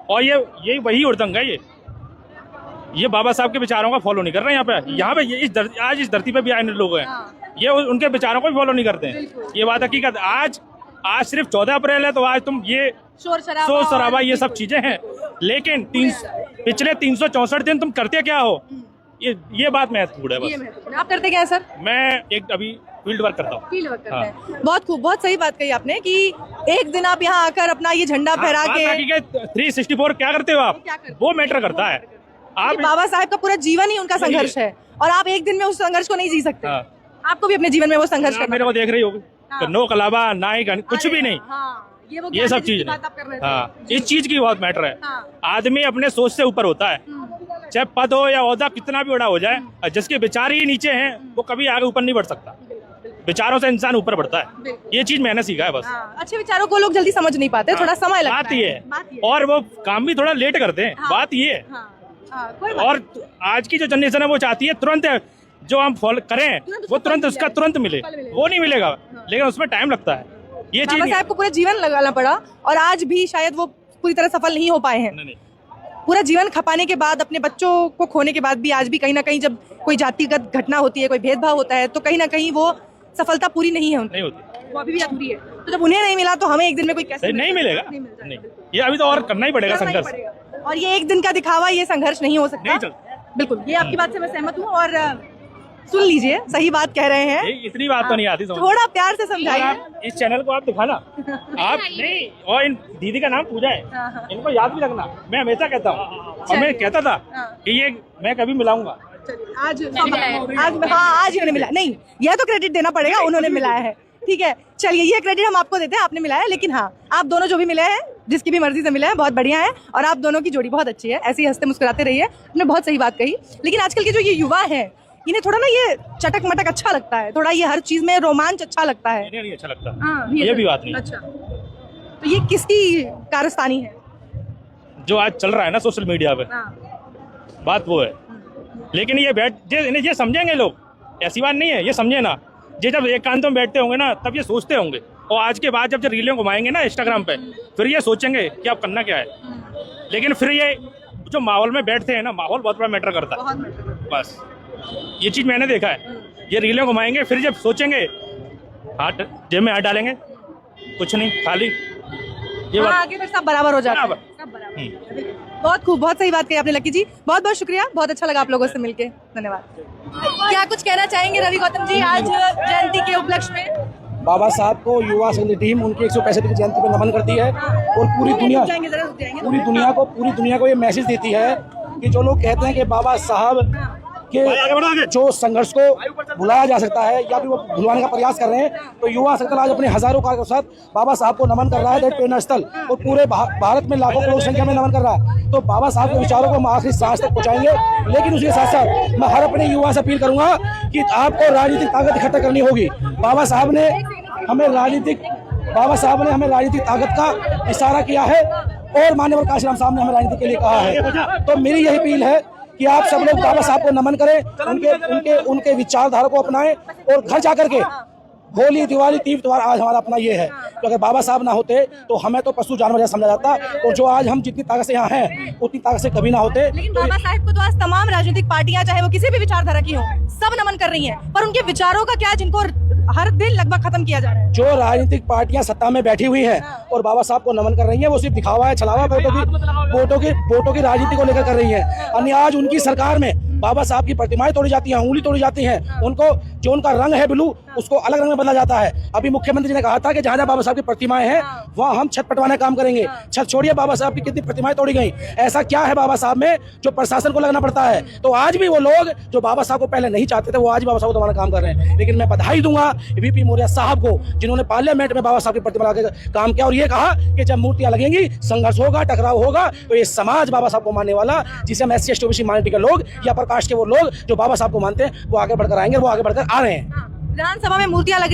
और ये वही उड़दंग है, ये बाबा साहब के विचारों का फॉलो नहीं कर रहे हैं यहाँ पे आज इस धरती पे भी आए लोग हैं, ये उनके विचारों को भी फॉलो नहीं करते हैं। ये बात हकीकत। आज सिर्फ 14 अप्रैल है तो आज तुम ये शोर शराबा ये सब चीजें हैं, लेकिन पिछले 364 दिन तुम करते क्या हो, ये बात महत्वपूर्ण है। बस आप करते क्या है सर? मैं एक अभी फील्ड वर्क करता हूँ। फील्ड वर्क करते हैं। बहुत खूब, बहुत सही बात कही आपने कि एक दिन आप यहाँ आकर अपना ये झंडा फहरा के 364 क्या करते हो आप, वो मैटर करता है। आप बाबा साहब का पूरा जीवन ही उनका संघर्ष है और आप एक दिन में उस संघर्ष को नहीं जी सकते। आपको भी अपने जीवन में वो संघर्ष करना। मेरे को देख रही होगी, नो कलावा ना ही कुछ भी नहीं, ये सब चीज। हाँ, इस चीज की बहुत मैटर है। आदमी अपने सोच से ऊपर होता है, चाहे पद हो या ओहदा कितना भी बड़ा हो जाए, और जिसके विचार ही नीचे हैं वो कभी आगे ऊपर नहीं बढ़ सकता। विचारों से इंसान ऊपर बढ़ता है, ये चीज मैंने सीखा है बस। अच्छे विचारों को लोग जल्दी समझ नहीं पाते, थोड़ा समय लगता है। बात ये है, और वो काम भी थोड़ा लेट करते हैं, बात ये है। और आज की जो जनरेशन है वो चाहती है तुरंत जो हम फॉलो करें वो तुरंत उसका तुरंत मिले, वो नहीं मिलेगा, लेकिन उसमें टाइम लगता है। ये चीज बाबा साहब को पूरा जीवन लगाना पड़ा और आज भी शायद वो पूरी तरह सफल नहीं हो पाए हैं। नहीं। पूरा जीवन खपाने के बाद, अपने बच्चों को खोने के बाद भी आज भी कहीं ना कहीं जब कोई जातिगत घटना होती है, कोई भेदभाव होता है, तो कहीं ना कहीं वो सफलता पूरी नहीं है, नहीं होती, वो अभी भी अधूरी है। तो जब उन्हें नहीं मिला तो हमें एक दिन में कोई कैसे नहीं मिलेगा? नहीं, ये अभी तो और करना ही पड़ेगा संघर्ष। और ये एक दिन का दिखावा, ये संघर्ष नहीं हो सकता। बिल्कुल, ये आपकी बात से मैं सहमत हूँ। और सुन लीजिए, सही बात कह रहे हैं। इतनी बात तो नहीं आती, थोड़ा प्यार से समझाइए। इस चैनल को आप दिखाना, आप नहीं, और इन दीदी का नाम पूजा है, इनको याद भी रखना। मैं हमेशा कहता हूँ, और मैं कहता था कि ये मैं कभी मिलाऊंगा। आज उन्होंने मिला नहीं, यह तो क्रेडिट देना पड़ेगा, उन्होंने मिलाया है। ठीक है, चलिए ये क्रेडिट हम आपको देते हैं, आपने मिलाया। लेकिन हाँ, आप दोनों जो भी मिले हैं, जिसकी भी मर्जी से मिले हैं, बहुत बढ़िया है और आप दोनों की जोड़ी बहुत अच्छी है। ऐसे ही हंसते मुस्कुराते रहिए। आपने बहुत सही बात कही। लेकिन आजकल के जो ये युवा है, इन्हें थोड़ा ना ये चटक मटक अच्छा लगता है, थोड़ा ये हर चीज में रोमांच अच्छा लगता है। नहीं अच्छा लगता, ये भी बात नहीं। अच्छा, तो ये किसकी कारस्तानी है जो आज चल रहा है ना सोशल मीडिया पे? बात वो है। लेकिन ये समझेंगे लोग, ऐसी बात नहीं है, ये समझे ना। ये जब एकांत में बैठते होंगे ना, तब ये सोचते होंगे, और आज के बाद जब रीलें घुमाएंगे ना इंस्टाग्राम पे, फिर ये सोचेंगे कि अब करना क्या है। लेकिन फिर ये जो माहौल में बैठते हैं ना, माहौल बहुत बड़ा मैटर करता है। बस ये चीज मैंने देखा है। ये रीलें घुमाएंगे, फिर जब सोचेंगे हाथ जेब में हाथ डालेंगे, कुछ नहीं, खाली ये बात। आगे फिर सब बराबर हो जाता है। बहुत खूब, बहुत सही बात कही आपने लकी जी। बहुत बहुत शुक्रिया, बहुत अच्छा लगा आप लोगों से मिलके। धन्यवाद। क्या कुछ कहना चाहेंगे रवि गौतम जी आज जयंती के उपलक्ष्य में? बाबा साहब को युवा संघ टीम उनकी 165वीं जयंती पर नमन करती है और पूरी दुनिया को ये मैसेज देती है कि जो लोग कहते हैं कि बाबा साहब के जो संघर्ष को भुलाया जा सकता है या फिर वो भुलवाने का प्रयास कर रहे हैं, तो युवा संगठन आज अपने हजारों कार्य के साथ बाबा साहब को नमन कर रहा है। प्रेरणा स्थल और पूरे भारत में लाखों करोड़ संख्या में नमन कर रहा है। तो बाबा साहब के विचारों को हम आखिरी सांस तक पहुंचाएंगे। लेकिन उसके साथ साथ मैं हर अपने युवा से अपील करूंगा कि आपको राजनीतिक ताकत इकट्ठा करनी होगी। बाबा साहब ने हमें राजनीतिक ताकत का इशारा किया है और माननीय काशीराम साहब ने हमें राजनीति के लिए कहा है। तो मेरी यही अपील है कि आप सब लोग बाबा साहब को नमन करें, उनके विचारधारा को अपनाएं और घर जाकर के होली, दिवाली, तीज त्योहार आज हमारा अपना ये है। तो अगर बाबा साहब ना होते तो हमें तो पशु जानवर जैसा समझा जाता, और जो आज हम जितनी ताकत से यहाँ हैं उतनी ताकत से कभी ना होते। लेकिन बाबा साहब को तो आज तमाम राजनीतिक पार्टियां, चाहे वो किसी भी विचारधारा की हो, सब नमन कर रही हैं। पर उनके विचारों का क्या, जिनको हर दिन लगभग खत्म किया जा रहा है? जो राजनीतिक पार्टियां सत्ता में बैठी हुई हैं और बाबा साहब को नमन कर रही हैं, वो सिर्फ दिखावा है, छलावा, वोटों की राजनीति को लेकर कर रही हैं। अन्य आज उनकी सरकार में बाबा साहब की प्रतिमाएं तोड़ी जाती हैं, उंगली तोड़ी जाती हैं, उनको जो उनका रंग है ब्लू, उसको अलग रंग में बदला जाता है। अभी मुख्यमंत्री जी ने कहा था कि जहाँ जहाँ बाबा साहब की प्रतिमाएं हैं वहाँ हम छत पटवाने का काम करेंगे। छत छोड़िए, बाबा साहब की कितनी प्रतिमाएं तोड़ी गई। ऐसा क्या है बाबा साहब में जो प्रशासन को लगना पड़ता है? तो आज भी वो लोग जो बाबा साहब को पहले नहीं चाहते थे, वो आज बाबा साहब को दबाना काम कर रहे हैं। लेकिन मैं बधाई दूंगा वीपी मौर्य साहब को, जिन्होंने पार्लियामेंट में बाबा साहब की प्रतिमा लगा के काम किया और ये कहा कि जब मूर्तियां लगेंगी, संघर्ष होगा, टकराव होगा, तो ये समाज बाबा साहब को मानने वाला, जिसे हम SC ST OBC माइनॉरिटी के लोग या प्रकाश के वो लोग जो बाबा साहब को मानते हैं, वो आगे बढ़कर आएंगे, वो आगे बढ़कर आ रहे हैं। विधानसभा में मूर्तियां लग रही हैं।